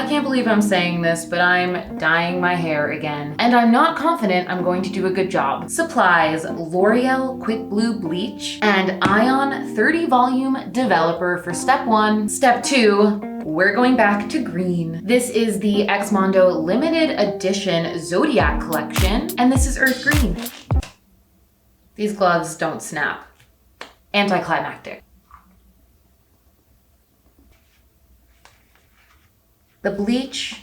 I can't believe I'm saying this, but I'm dyeing my hair again. And I'm not confident I'm going to do a good job. Supplies: L'Oreal Quick Blue Bleach and Ion 30 Volume Developer for step 1. Step 2, we're going back to green. This is the XMondo limited edition Zodiac collection, and this is Earth Green. These gloves don't snap. Anticlimactic. The bleach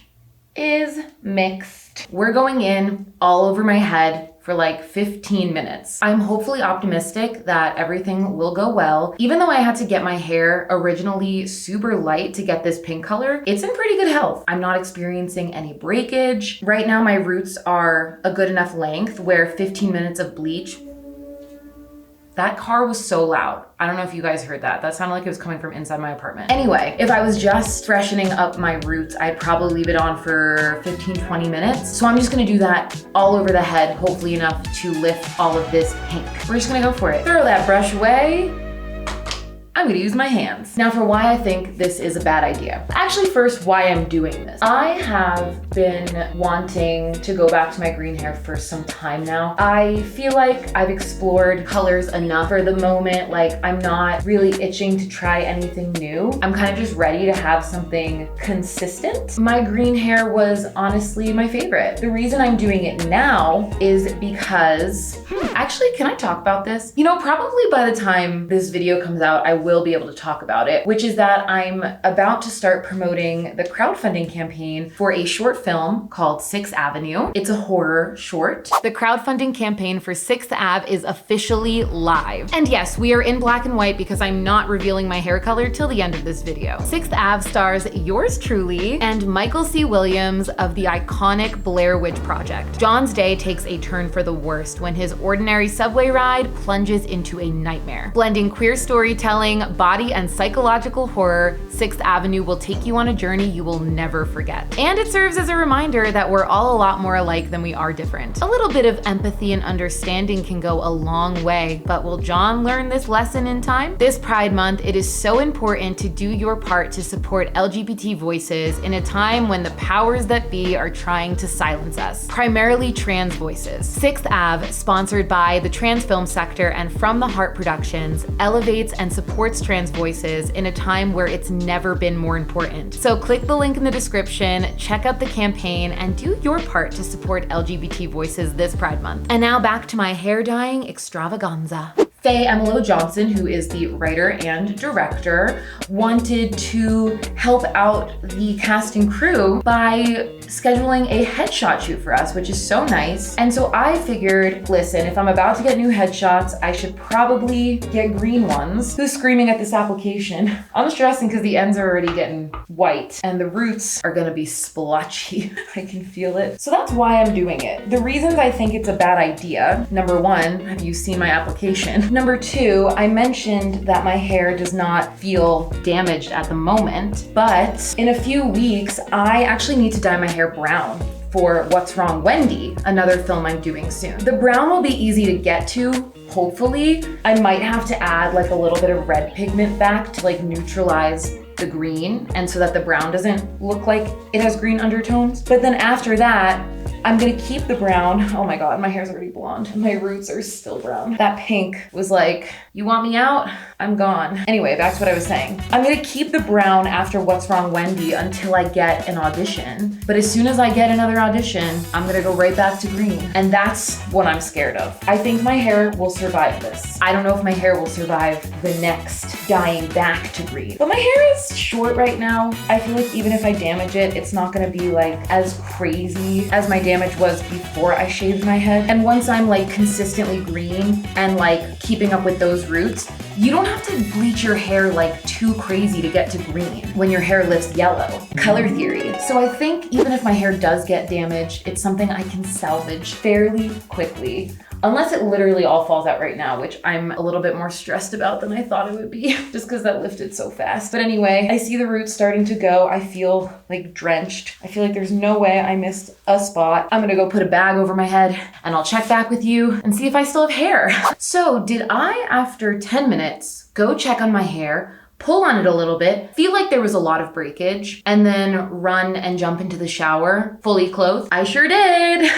is mixed. We're going in all over my head for like 15 minutes. I'm hopefully optimistic that everything will go well. Even though I had to get my hair originally super light to get this pink color, it's in pretty good health. I'm not experiencing any breakage. Right now my roots are a good enough length where 15 minutes of bleach. That car was so loud. I don't know if you guys heard that. That sounded like it was coming from inside my apartment. Anyway, if I was just freshening up my roots, I'd probably leave it on for 15-20 minutes. So I'm just gonna do that all over the head, hopefully enough to lift all of this pink. We're just gonna go for it. Throw that brush away. I'm gonna use my hands. Now for why I think this is a bad idea. Actually, first, why I'm doing this. I have been wanting to go back to my green hair for some time now. I feel like I've explored colors enough for the moment. Like, I'm not really itching to try anything new. I'm kind of just ready to have something consistent. My green hair was honestly my favorite. The reason I'm doing it now is because, actually, can I talk about this? You know, probably by the time this video comes out, I will be able to talk about it, which is that I'm about to start promoting the crowdfunding campaign for a short film called 6th Avenue. It's a horror short. The crowdfunding campaign for 6th Ave is officially live. And yes, we are in black and white because I'm not revealing my hair color till the end of this video. 6th Ave stars yours truly and Michael C. Williams of the iconic Blair Witch Project. John's day takes a turn for the worst when his ordinary subway ride plunges into a nightmare. Blending queer storytelling, body and psychological horror, 6th Avenue will take you on a journey you will never forget. And it serves as a reminder that we're all a lot more alike than we are different. A little bit of empathy and understanding can go a long way, but will John learn this lesson in time? This Pride Month, it is so important to do your part to support LGBT voices in a time when the powers that be are trying to silence us, primarily trans voices. 6th Ave, sponsored by the trans film sector and From the Heart Productions, elevates and supports trans voices in a time where it's never been more important. So click the link in the description, check out the campaign, and do your part to support LGBT voices this Pride Month. And now back to my hair dyeing extravaganza. Faye Emilo Johnson, who is the writer and director, wanted to help out the cast and crew by scheduling a headshot shoot for us, which is so nice. And so I figured, listen, if I'm about to get new headshots, I should probably get green ones. Who's screaming at this application? I'm stressing because the ends are already getting white and the roots are gonna be splotchy. I can feel it. So that's why I'm doing it. The reasons I think it's a bad idea: number one, have you seen my application? Number two, I mentioned that my hair does not feel damaged at the moment, but in a few weeks, I actually need to dye my hair brown for What's Wrong, Wendy, another film I'm doing soon. The brown will be easy to get to, hopefully. I might have to add like a little bit of red pigment back to like neutralize the green, and so that the brown doesn't look like it has green undertones. But then after that, I'm gonna keep the brown. Oh my God, my hair's already blonde. My roots are still brown. That pink was like, you want me out? I'm gone. Anyway, back to what I was saying. I'm gonna keep the brown after What's Wrong, Wendy until I get an audition. But as soon as I get another audition, I'm gonna go right back to green. And that's what I'm scared of. I think my hair will survive this. I don't know if my hair will survive the next dyeing back to green. But my hair is short right now. I feel like even if I damage it, it's not gonna be like as crazy as my damage was before I shaved my head. And once I'm like consistently green and like keeping up with those roots, you don't have to bleach your hair like too crazy to get to green when your hair lifts yellow. Color theory. So I think even if my hair does get damaged, it's something I can salvage fairly quickly. Unless it literally all falls out right now, which I'm a little bit more stressed about than I thought it would be, just because that lifted so fast. But anyway, I see the roots starting to go. I feel like drenched. I feel like there's no way I missed a spot. I'm gonna go put a bag over my head and I'll check back with you and see if I still have hair. So did I, after 10 minutes, go check on my hair, pull on it a little bit, feel like there was a lot of breakage, and then run and jump into the shower fully clothed. I sure did,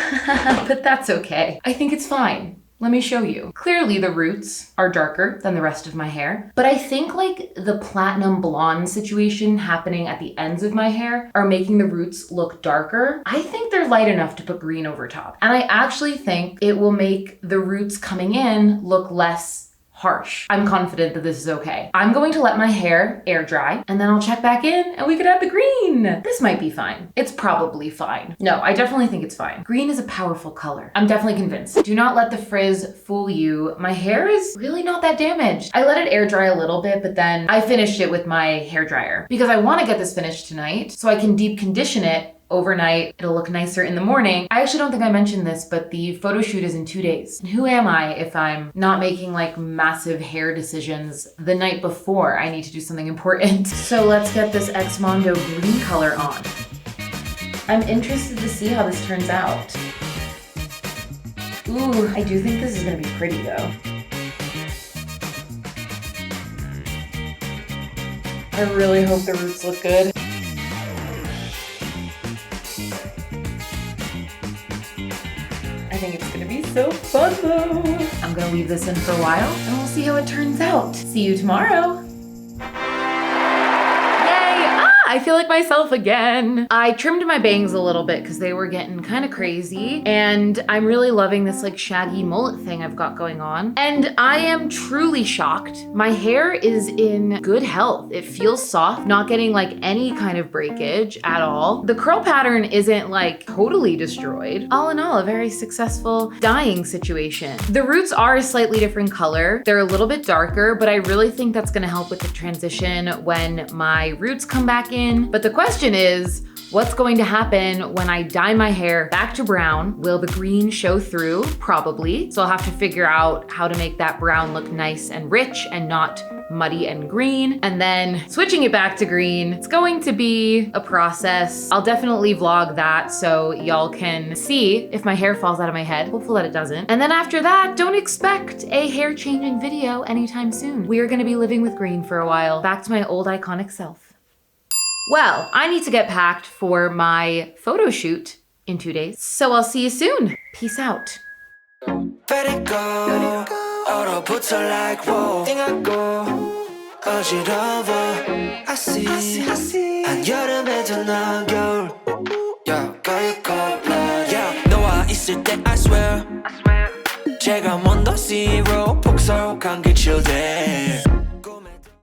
but that's okay. I think it's fine. Let me show you. Clearly the roots are darker than the rest of my hair, but I think like the platinum blonde situation happening at the ends of my hair are making the roots look darker. I think they're light enough to put green over top. And I actually think it will make the roots coming in look less harsh. I'm confident that this is okay. I'm going to let my hair air dry and then I'll check back in and we could add the green. This might be fine. It's probably fine. No, I definitely think it's fine. Green is a powerful color. I'm definitely convinced. Do not let the frizz fool you. My hair is really not that damaged. I let it air dry a little bit, but then I finished it with my hair dryer because I want to get this finished tonight so I can deep condition it overnight. It'll look nicer in the morning. I actually don't think I mentioned this, but the photo shoot is in 2 days. And who am I if I'm not making like massive hair decisions the night before I need to do something important? So let's get this XMondo green color on. I'm interested to see how this turns out. Ooh, I do think this is gonna be pretty though. I really hope the roots look good. I think it's gonna be so fun though. I'm gonna leave this in for a while and we'll see how it turns out. See you tomorrow. I feel like myself again. I trimmed my bangs a little bit because they were getting kind of crazy, and I'm really loving this like shaggy mullet thing I've got going on. And I am truly shocked. My hair is in good health. It feels soft, not getting like any kind of breakage at all. The curl pattern isn't like totally destroyed. All in all, a very successful dyeing situation. The roots are a slightly different color. They're a little bit darker, but I really think that's gonna help with the transition when my roots come back in. But the question is, what's going to happen when I dye my hair back to brown? Will the green show through? Probably. So I'll have to figure out how to make that brown look nice and rich and not muddy and green. And then switching it back to green, it's going to be a process. I'll definitely vlog that so y'all can see if my hair falls out of my head. Hopefully that it doesn't. And then after that, don't expect a hair changing video anytime soon. We are gonna be living with green for a while. Back to my old iconic self. Well, I need to get packed for my photo shoot in 2 days. So I'll see you soon. Peace out. Let it go. 얼어붙어 like whoa. 띵하고 어지러워. I see. 한여름에도 난 겨울. Yeah, 가을거 blood. Yeah, 너와 있을 때 I swear. 제가 먼저 zero 폭설한 그 chill day.